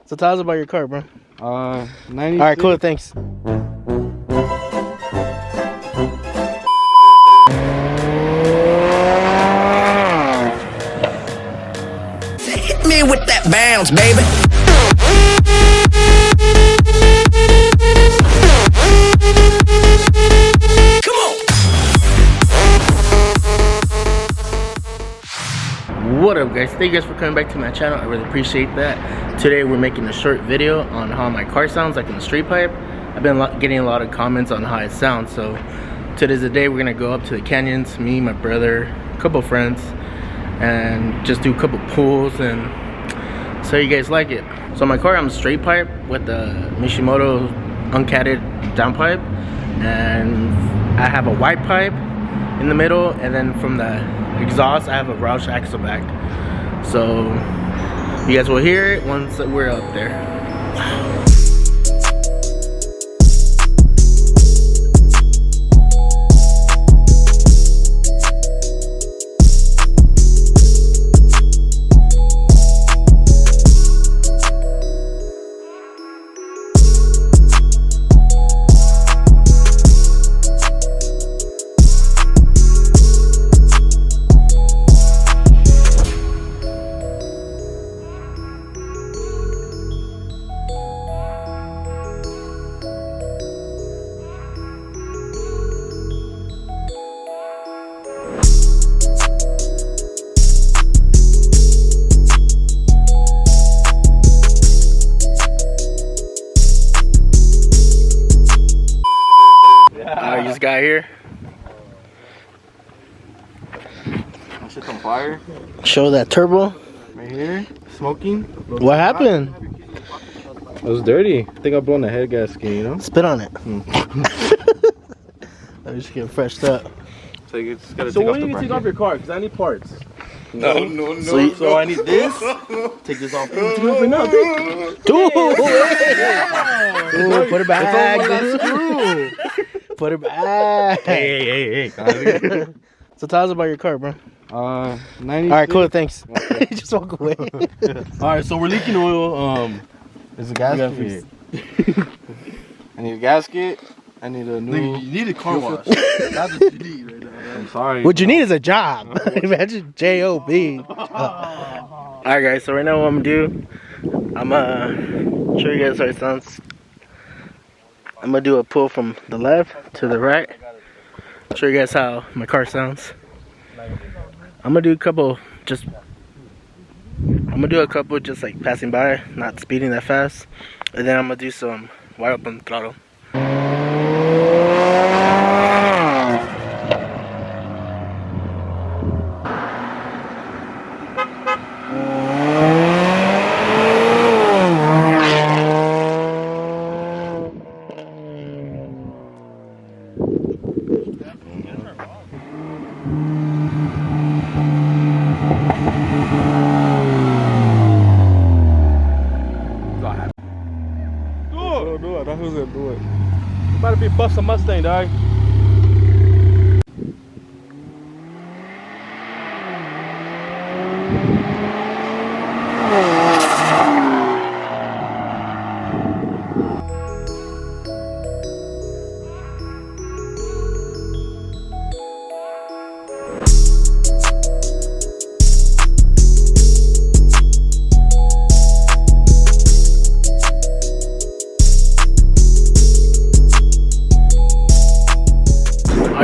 So tell us about your car, bro. 96. Alright, cool, thanks. Hit me with that bounce, baby. Come on. What up, guys? Thank you guys for coming back to my channel. I really appreciate that. Today we're making a short video on how my car sounds like in the straight pipe. I've been getting a lot of comments on how it sounds, so today's the day we're gonna go up to the canyons, me, my brother, a couple friends, and just do a couple pulls and so you guys like it. So my car, I'm straight pipe with the Mishimoto uncatted downpipe, and I have a white pipe in the middle, and then from the exhaust I have a roush axle back. So you guys will hear it once we're up there. You just got here. My shit's on fire. Show that turbo. Right here. Smoking. What happened? It was dirty. I think I blown the head gasket, you know? Spit on it. Let me just get freshed up. So you just gotta So take when off you the can take bracket. off your car? Because I need parts. No. So I need this. Take this off. Dude, put it back. Put it back. Hey. So tell us about your car, bro. 96. Alright, cool, thanks. Just walk away. Alright, so we're leaking oil. There's a gasket. I need a gasket. I need a new. You need a car wash. That's what you need right now. I'm sorry. What you need is a job. Imagine J-O-B. Alright, guys, so right now what I'm gonna do, I'm gonna show you guys how it sounds. I'm gonna do a pull from the left to the right. Show you guys how my car sounds. I'm gonna do a couple just like passing by, not speeding that fast. And then I'm gonna do some wide open throttle. Do it. That's who's gonna do it. About to be bust a Mustang, dog.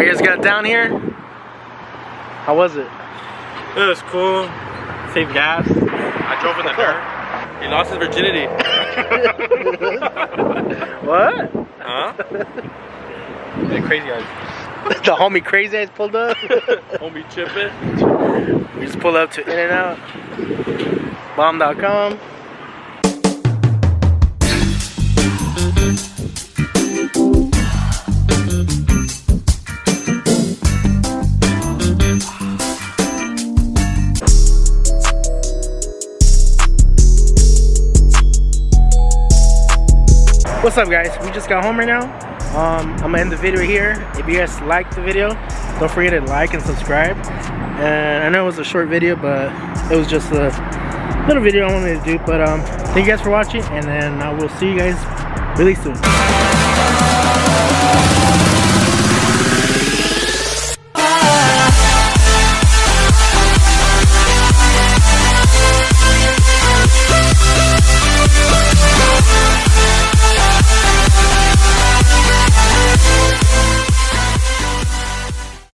You guys got down here? How was it? It was cool. Saved gas. I drove in the dirt. He lost his virginity. What? Huh? Yeah, crazy guys. The homie crazy ass pulled up. Homie chipping. We just pulled up to In-N-Out. Bomb.com. What's up, guys? We just got home right now. I'm gonna end the video here. If you guys liked the video, don't forget to like and subscribe. And I know it was a short video, but it was just a little video I wanted to do. But Thank you guys for watching, and then I will see you guys really soon.